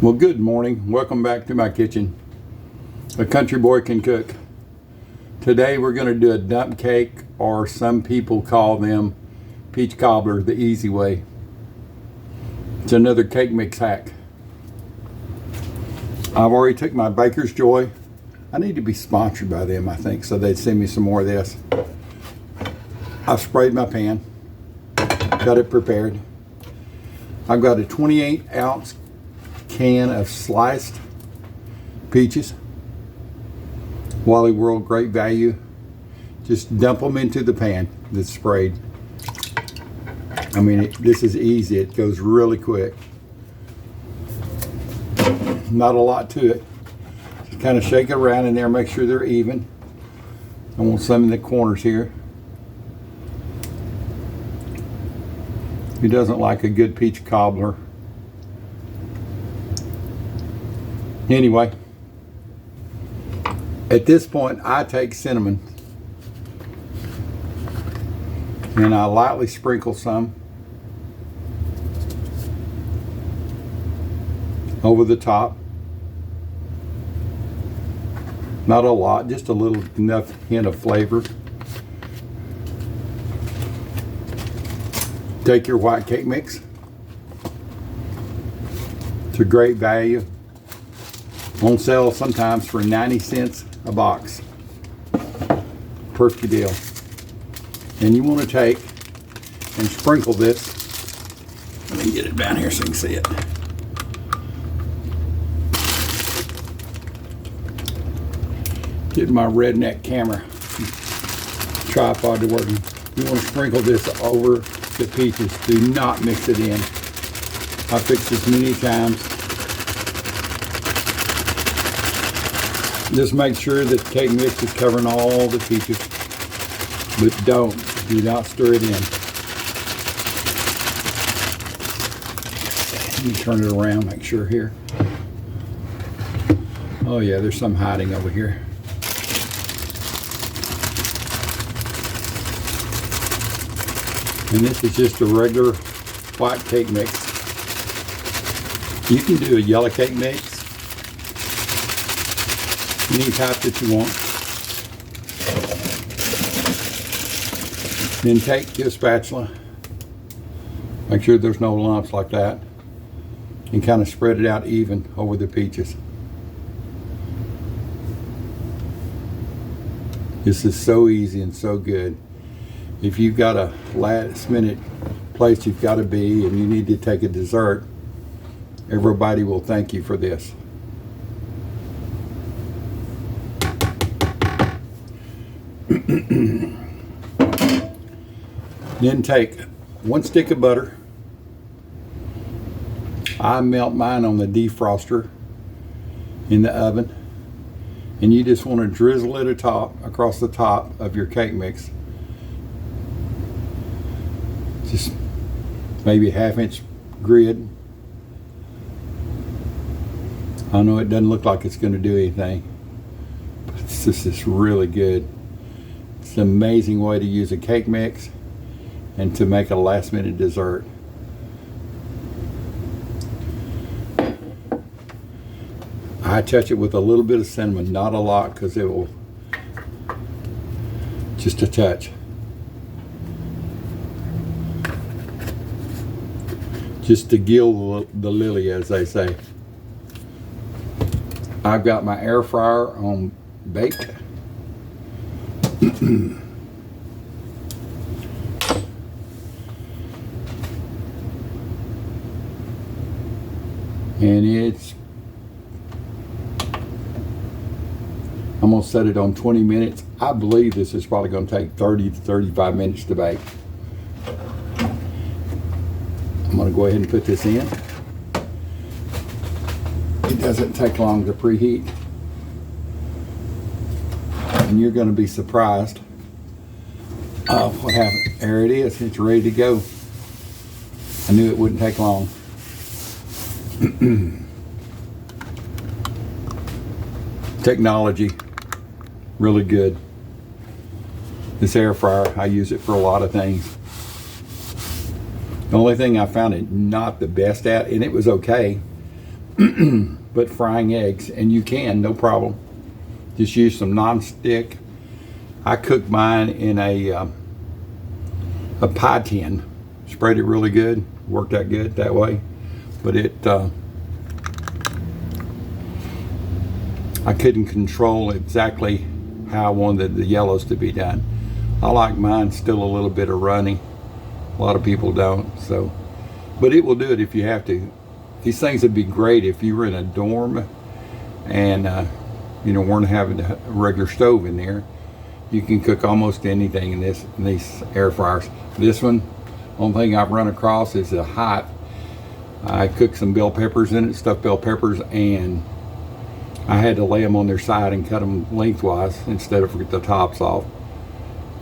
Well, good morning. Welcome back to my kitchen. A country boy can cook. Today we're going to do a dump cake, or some people call them peach cobbler, the easy way. It's another cake mix hack. I've already took my Baker's Joy. I need to be sponsored by them, I think, so they'd send me some more of this. I've sprayed my pan, got it prepared. I've got a 28-ounce can of sliced peaches. Wally World, great value. Just dump them into the pan that's sprayed. I mean, this is easy. It goes really quick. Not a lot to it. Just kind of shake it around in there, make sure they're even. I want some in the corners here. Who doesn't like a good peach cobbler? Anyway, at this point I take cinnamon and I lightly sprinkle some over the top. Not a lot, just a little, enough hint of flavor. Take your white cake mix. It's a great value. On sale sometimes for 90 cents a box. Perfect deal. And you want to take and sprinkle this. Let me get it down here so you can see it. Get my redneck camera tripod to working. You want to sprinkle this over the peaches. Do not mix it in. I fixed this many times. Just make sure that the cake mix is covering all the peaches, but do not stir it in. Let me turn it around, make sure here. Oh yeah, there's some hiding over here. And this is just a regular white cake mix. You can do a yellow cake mix, any type that you want. Then take your spatula, make sure there's no lumps like that, and kind of spread it out even over the peaches. This is so easy and so good. If you've got a last minute place you've got to be and you need to take a dessert, everybody will thank you for this. Then take 1 stick of butter. I melt mine on the defroster in the oven, and you just want to drizzle it across the top of your cake mix. Just maybe a 1/2 inch grid. I know it doesn't look like it's going to do anything, but it's just really good. It's an amazing way to use a cake mix and to make a last minute dessert. I touch it with a little bit of cinnamon, not a lot, because it will, just a touch. Just to gild the lily, as they say. I've got my air fryer on bake. And I'm going to set it on 20 minutes. I believe this is probably going to take 30 to 35 minutes to bake. I'm going to go ahead and put this in. It doesn't take long to preheat. And you're going to be surprised of what happened. There it is. It's ready to go. I knew it wouldn't take long. Technology, really good. This air fryer, I use it for a lot of things. The only thing I found it not the best at, and it was okay, but frying eggs, and you can, no problem. Just use some non-stick. I cooked mine in a pie tin. Sprayed it really good. Worked out good that way. But I couldn't control exactly how I wanted the yellows to be done. I like mine still a little bit of runny. A lot of people don't. So, but it will do it if you have to. These things would be great if you were in a dorm and weren't having a regular stove in there. You can cook almost anything in these air fryers. This one, only thing I've run across is the height. I cooked some bell peppers in it, stuffed bell peppers, and I had to lay them on their side and cut them lengthwise instead of get the tops off.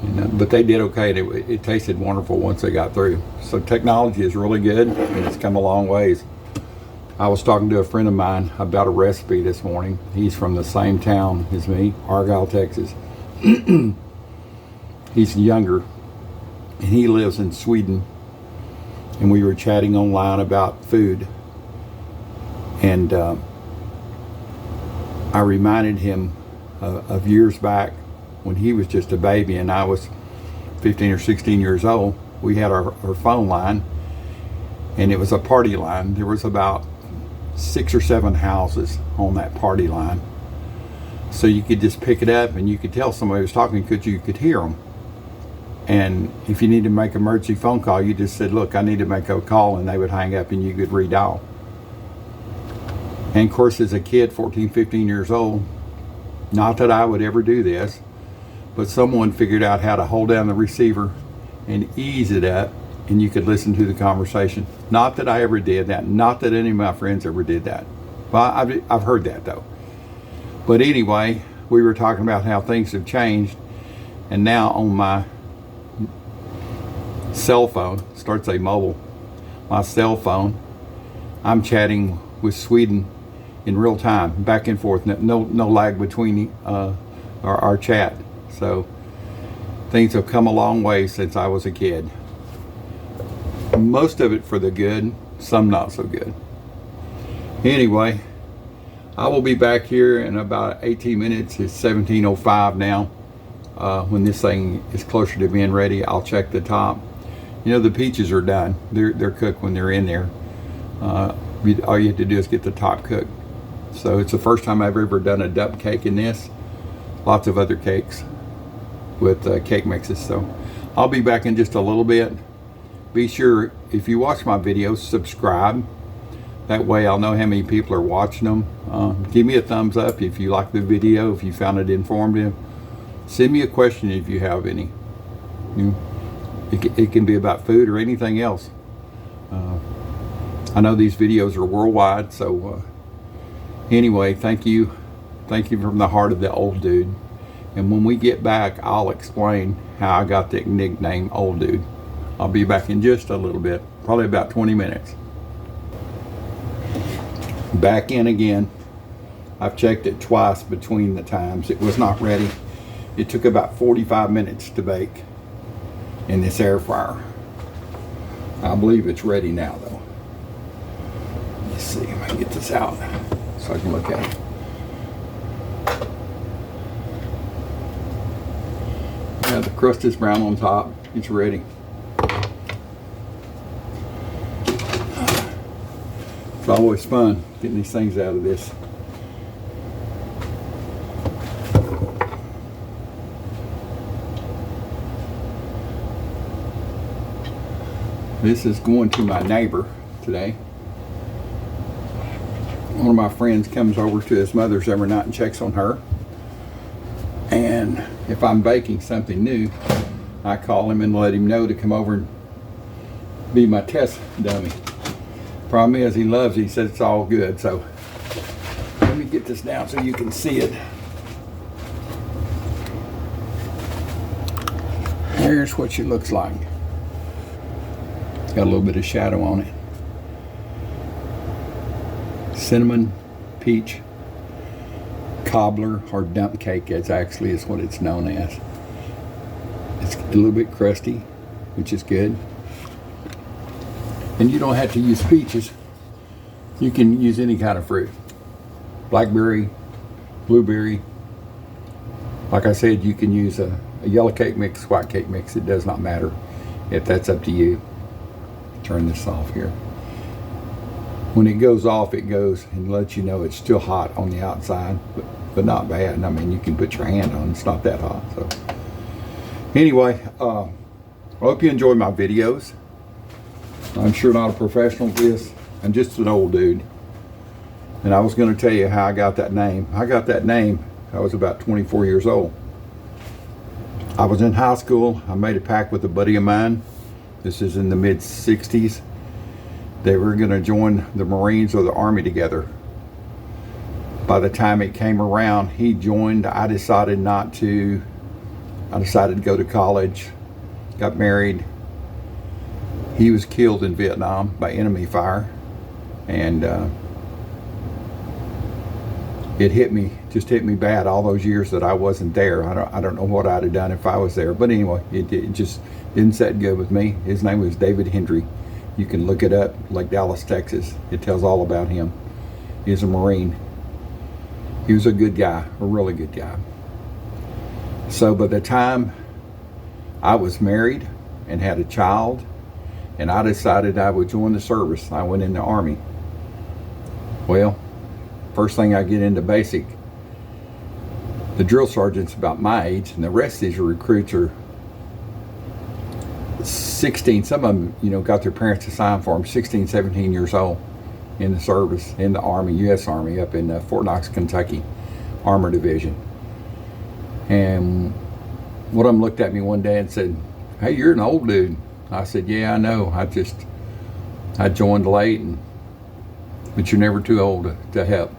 But they did okay. It tasted wonderful once they got through. So technology is really good, and it's come a long ways. I was talking to a friend of mine about a recipe this morning. He's from the same town as me, Argyle, Texas. He's younger, and he lives in Sweden. And we were chatting online about food. And I reminded him of years back when he was just a baby and I was 15 or 16 years old. We had our phone line, and it was a party line. There was about 6 or 7 houses on that party line. So you could just pick it up and you could tell somebody was talking because you could hear them. And if you need to make an emergency phone call, you just said, look, I need to make a call, and they would hang up and you could redial. And of course, as a kid, 14, 15 years old, not that I would ever do this, but someone figured out how to hold down the receiver and ease it up, and you could listen to the conversation. Not that I ever did that. Not that any of my friends ever did that. But I've heard that, though. But anyway, we were talking about how things have changed, and now on my cell phone, starts a mobile, my cell phone, I'm chatting with Sweden in real time, back and forth, no lag between our chat. So things have come a long way since I was a kid. Most of it for the good, some not so good. Anyway, I will be back here in about 18 minutes. It's 17:05 now. When this thing is closer to being ready, I'll check the top. The peaches are done. They're cooked when they're in there. All you have to do is get the top cooked. So it's the first time I've ever done a dump cake in this. Lots of other cakes with cake mixes. So I'll be back in just a little bit. Be sure, if you watch my videos, subscribe. That way I'll know how many people are watching them. Give me a thumbs up if you like the video, if you found it informative. Send me a question if you have any. It can be about food or anything else. I know these videos are worldwide, so anyway, thank you. Thank you from the heart of the old dude. And when we get back, I'll explain how I got the nickname Old Dude. I'll be back in just a little bit, probably about 20 minutes. Back in again. I've checked it twice between the times. It was not ready. It took about 45 minutes to bake in this air fryer. I believe it's ready now, though. Let's see if I can get this out so I can look at it. Yeah, the crust is brown on top. It's ready. It's always fun getting these things out of this. This is going to my neighbor today. One of my friends comes over to his mother's every night and checks on her. And if I'm baking something new, I call him and let him know to come over and be my test dummy. Problem is, he loves it. He says it's all good. So let me get this down so you can see it. Here's what she looks like. It's got a little bit of shadow on it. Cinnamon, peach, cobbler, or dump cake is what it's known as. It's a little bit crusty, which is good. And you don't have to use peaches. You can use any kind of fruit. Blackberry, blueberry. Like I said, you can use a yellow cake mix, white cake mix. It does not matter if that's up to you. Turn this off here. When it goes off, it goes and lets you know it's still hot on the outside, but not bad. I mean, you can put your hand on it. It's not that hot. So anyway, I hope you enjoy my videos. I'm sure not a professional at this. I'm just an old dude. And I was going to tell you how I got that name. I got that name, I was about 24 years old. I was in high school. I made a pact with a buddy of mine. This is in the mid-60s. They were going to join the Marines or the Army together. By the time it came around, he joined. I decided not to. I decided to go to college, got married. He was killed in Vietnam by enemy fire. And it hit me, just hit me bad all those years that I wasn't there. I don't know what I'd have done if I was there. But anyway, it just didn't set good with me. His name was David Hendry. You can look it up, like Dallas, Texas. It tells all about him. He was a Marine. He was a good guy, a really good guy. So by the time I was married and had a child, and I decided I would join the service, I went in the Army. Well, first thing I get into basic, the drill sergeant's about my age, and the rest of these recruits are 16. Some of them, you know, got their parents to sign for them, 16, 17 years old in the service, in the Army, U.S. Army, up in Fort Knox, Kentucky, Armor Division. And one of them looked at me one day and said, "Hey, you're an old dude." I said, "Yeah, I know. I joined late, but you're never too old to help."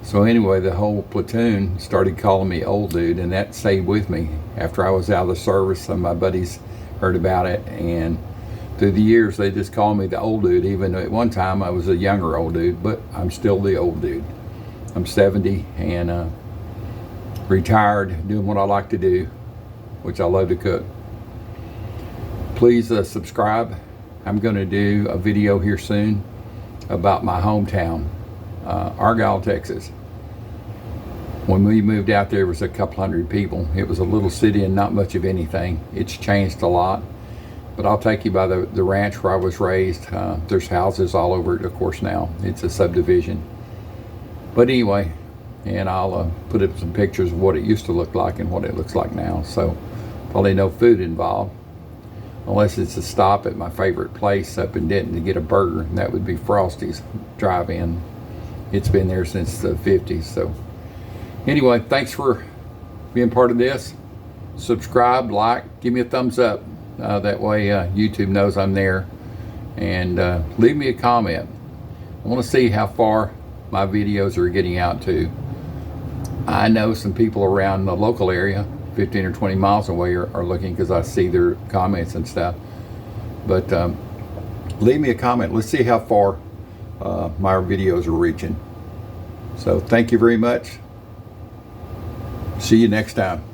So anyway, the whole platoon started calling me old dude, and that stayed with me. After I was out of the service, some of my buddies heard about it, and through the years, they just called me the old dude, even though at one time I was a younger old dude, but I'm still the old dude. I'm 70 and retired, doing what I like to do, which I love to cook. Please subscribe. I'm going to do a video here soon about my hometown, Argyle, Texas. When we moved out there, was a couple hundred people. It was a little city and not much of anything. It's changed a lot. But I'll take you by the ranch where I was raised. There's houses all over it, of course, now. It's a subdivision. But anyway, and I'll put up some pictures of what it used to look like and what it looks like now. So probably no food involved, unless it's a stop at my favorite place up in Denton to get a burger, and that would be Frosty's Drive-In. It's been there since the 50s. So anyway, thanks for being part of this. Subscribe, like, give me a thumbs up. That way YouTube knows I'm there. And leave me a comment. I want to see how far my videos are getting out to. I know some people around the local area, 15 or 20 miles away, are looking, because I see their comments and stuff. But leave me a comment. Let's see how far my videos are reaching. So thank you very much. See you next time.